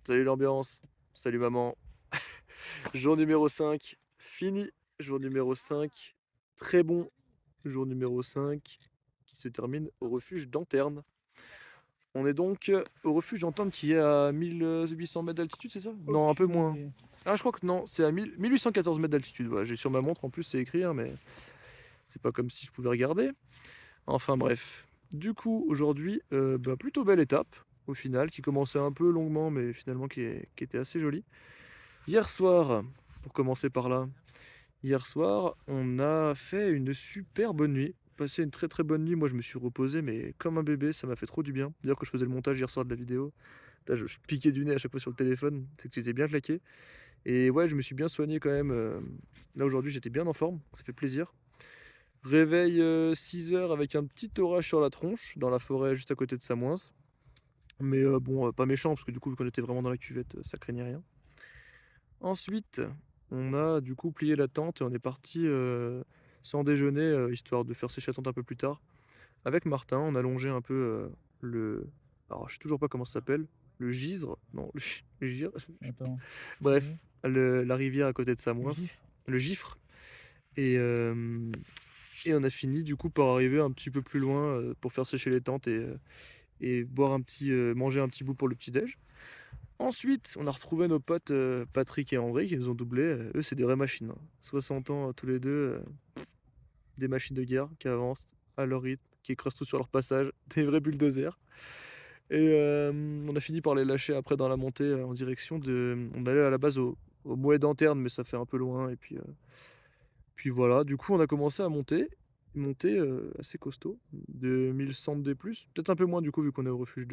Salut l'ambiance, salut maman. Jour numéro 5, fini. Jour numéro 5, très bon. Jour numéro 5, qui se termine au refuge d'Anterne. On est donc au refuge d'Anterne qui est à 1800 mètres d'altitude, c'est ça? Non, un peu Aucune moins. idée. Ah, je crois que non, c'est à 1814 mètres d'altitude. Voilà, j'ai sur ma montre en plus, c'est écrit, hein, mais c'est pas comme si je pouvais regarder. Enfin bref. Du coup, aujourd'hui, plutôt belle étape au final, qui commençait un peu longuement, mais finalement qui était assez jolie. Hier soir, pour commencer par là, hier soir, on a fait une super bonne nuit. Passé une très très bonne nuit. Moi, je me suis reposé, mais comme un bébé, ça m'a fait trop du bien. D'ailleurs, que je faisais le montage hier soir de la vidéo, putain, je piquais du nez à chaque fois sur le téléphone, c'est que c'était bien claqué. Et ouais, je me suis bien soigné quand même. Là, aujourd'hui, j'étais bien en forme, ça fait plaisir. Réveil 6 heures avec un petit orage sur la tronche, dans la forêt juste à côté de Samoins. Mais bon, pas méchant, parce que du coup, vu qu'on était vraiment dans la cuvette, ça craignait rien. Ensuite, on a du coup plié la tente et on est parti sans déjeuner, histoire de faire sécher la tente un peu plus tard. Avec Martin, on a longé un peu le. Alors, je sais toujours pas comment ça s'appelle. Le Gisre? Non, le Gir- Attends. Bref, Oui. la rivière à côté de Samoins. Gif. Le Gifre. Et, euh, et on a fini du coup par arriver un petit peu plus loin pour faire sécher les tentes et boire manger un petit bout pour le petit-déj. Ensuite, on a retrouvé nos potes Patrick et André qui nous ont doublés. Eux, c'est des vraies machines, hein. 60 ans tous les deux, des machines de guerre qui avancent à leur rythme, qui écrasent tout sur leur passage, des vrais bulldozers. Et on a fini par les lâcher après dans la montée en direction de. On allait à la base au Mouet d'Anterne, mais ça fait un peu loin. Et puis voilà, du coup, on a commencé à monter assez costaud, de 1100 D+, peut-être un peu moins du coup, vu qu'on est au refuge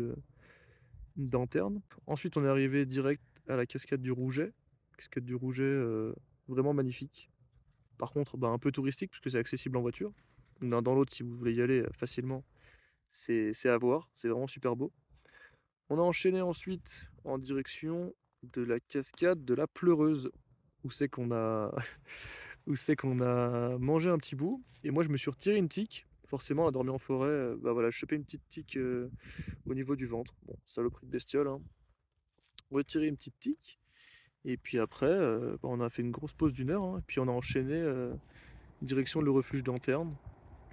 d'Anterne. Ensuite, on est arrivé direct à la cascade du Rouget. Cascade du Rouget, vraiment magnifique. Par contre, un peu touristique, puisque c'est accessible en voiture. L'un dans l'autre, si vous voulez y aller facilement, c'est à voir. C'est vraiment super beau. On a enchaîné ensuite en direction de la cascade de la Pleureuse, où c'est qu'on a, où c'est qu'on a mangé un petit bout. Et moi, je me suis retiré une tique. Forcément, à dormir en forêt, voilà, je chopé une petite tique au niveau du ventre. Bon, saloperie de bestiole, hein. Retirer une petite tique. Et puis après, on a fait une grosse pause d'une heure, hein, et puis on a enchaîné direction le refuge d'Anterne,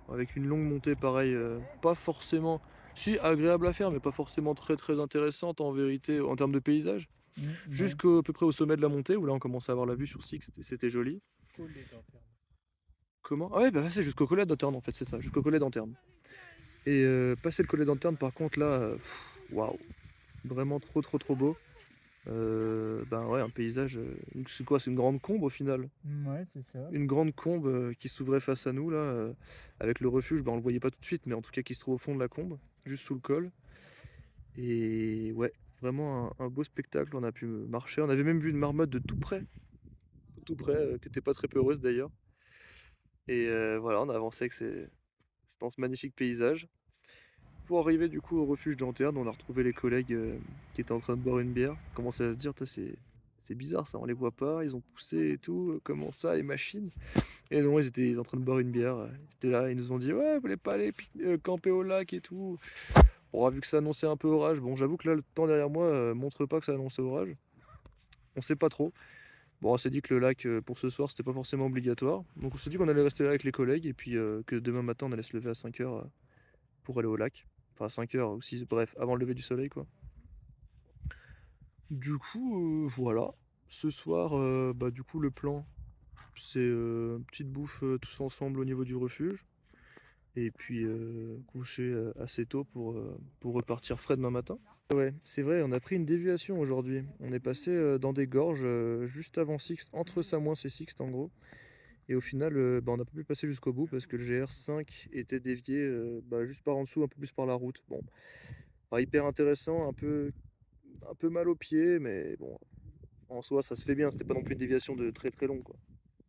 avec une longue montée pareil, pas forcément, si agréable à faire, mais pas forcément très très intéressante en vérité en termes de paysage. Ouais. Jusqu'à peu près au sommet de la montée, où là on commençait à avoir la vue sur Six, c'était joli. Collet d'interne. Comment? Ah ouais, bah c'est jusqu'au collet d'Anterne en fait, c'est ça, jusqu'au collet d'Anterne. Et passer le collet d'Anterne par contre là, waouh, vraiment trop trop trop beau. Ben ouais, un paysage, c'est quoi? C'est une grande combe au final. Ouais, c'est ça. Une grande combe qui s'ouvrait face à nous là, avec le refuge, on le voyait pas tout de suite, mais en tout cas qui se trouve au fond de la combe, juste sous le col. Et ouais, vraiment un beau spectacle, on a pu marcher. On avait même vu une marmotte de tout près, qui était pas très peureuse d'ailleurs. Et voilà, on a avancé avec dans ce magnifique paysage. Pour arriver du coup au refuge d'Anterne, on a retrouvé les collègues qui étaient en train de boire une bière. On commençait à se dire: C'est bizarre ça, on les voit pas, ils ont poussé et tout, comment ça, les machines?» Et non, ils étaient en train de boire une bière. Ils étaient là, ils nous ont dit: «Ouais, vous voulez pas aller camper au lac et tout?» Bon, vu que ça annonçait un peu orage, bon, j'avoue que là, le temps derrière moi montre pas que ça annonçait orage. On sait pas trop. Bon, on s'est dit que le lac pour ce soir, c'était pas forcément obligatoire. Donc on s'est dit qu'on allait rester là avec les collègues et puis que demain matin, on allait se lever à 5 heures pour aller au lac. Enfin, 5 heures aussi, bref, avant le lever du soleil, quoi. Du coup, voilà. Ce soir, du coup, le plan, c'est petite bouffe tous ensemble au niveau du refuge. Et puis coucher assez tôt pour repartir frais demain matin. Ouais, c'est vrai, on a pris une déviation aujourd'hui. On est passé dans des gorges juste avant Sixte, entre Samoins et Sixte en gros. Et au final, on n'a pas pu passer jusqu'au bout parce que le GR5 était dévié juste par en dessous, un peu plus par la route. Bon, pas hyper intéressant, un peu mal aux pieds, mais bon, en soi, ça se fait bien. C'était pas non plus une déviation de très très long, quoi.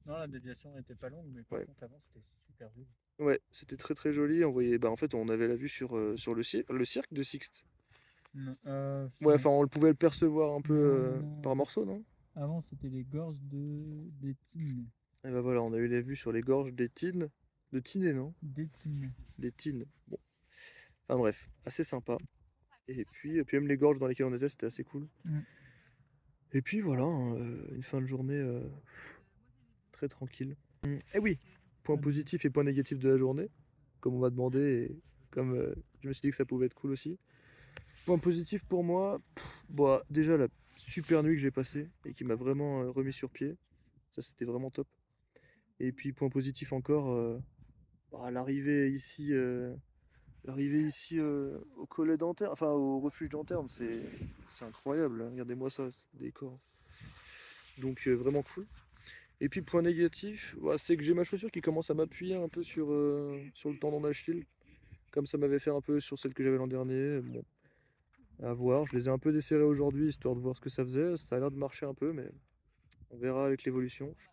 Non, la déviation n'était pas longue, mais par Ouais, contre, avant, c'était super joli. ouais, c'était très très joli. On voyait, en fait, on avait la vue sur le cirque de Sixte. Non, Ouais, non. enfin, on pouvait le percevoir un peu Non, non. par morceaux, non? Avant, c'était les gorges d'Étine. Et bah voilà, on a eu la vue sur les gorges des Tines. De Tinée, non? D'Étine. Des Tines. Bon, enfin bref, assez sympa. Et puis même les gorges dans lesquelles on était, c'était assez cool. Mm. Et puis voilà, hein, une fin de journée très tranquille. Et oui, point Ah, mais positif et point négatif de la journée, comme on m'a demandé et comme je me suis dit que ça pouvait être cool aussi. Point positif pour moi, bah, déjà la super nuit que j'ai passée et qui m'a vraiment remis sur pied. Ça, c'était vraiment top. Et puis, point positif encore, bah, l'arrivée ici au Collet d'Anterne, enfin au refuge d'Anterne, c'est incroyable, hein. Regardez-moi ça, ce décor. Donc, vraiment cool. Et puis, point négatif, bah, c'est que j'ai ma chaussure qui commence à m'appuyer un peu sur le tendon d'Achille, comme ça m'avait fait un peu sur celle que j'avais l'an dernier. Bon, à voir. Je les ai un peu desserrées aujourd'hui, histoire de voir ce que ça faisait. Ça a l'air de marcher un peu, mais on verra avec l'évolution. Je suis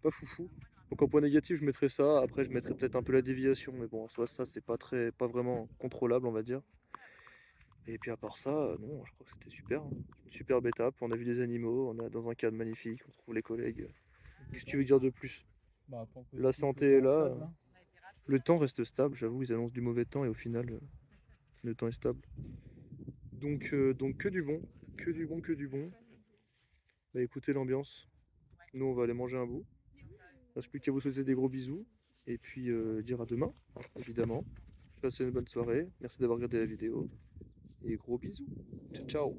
pas foufou. Donc en point négatif, je mettrais ça. Après, je mettrais peut-être un peu la déviation, mais bon, soit ça, c'est pas vraiment contrôlable, on va dire. Et puis à part ça, non, je crois que c'était super, hein. Une superbe étape. On a vu des animaux, on est dans un cadre magnifique, on trouve les collègues. le Qu'est-ce que tu temps, veux dire de plus? bah, pour La positif, le santé est temps là. stable, hein. Le temps reste stable, j'avoue, ils annoncent du mauvais temps et au final, le temps est stable. Donc que du bon, que du bon, que du bon. Bah écoutez l'ambiance. Nous, on va aller manger un bout. Il ne reste plus qu'à vous souhaiter des gros bisous. Et puis dire à demain, évidemment. Passez une bonne soirée. Merci d'avoir regardé la vidéo. Et gros bisous. Ciao, ciao.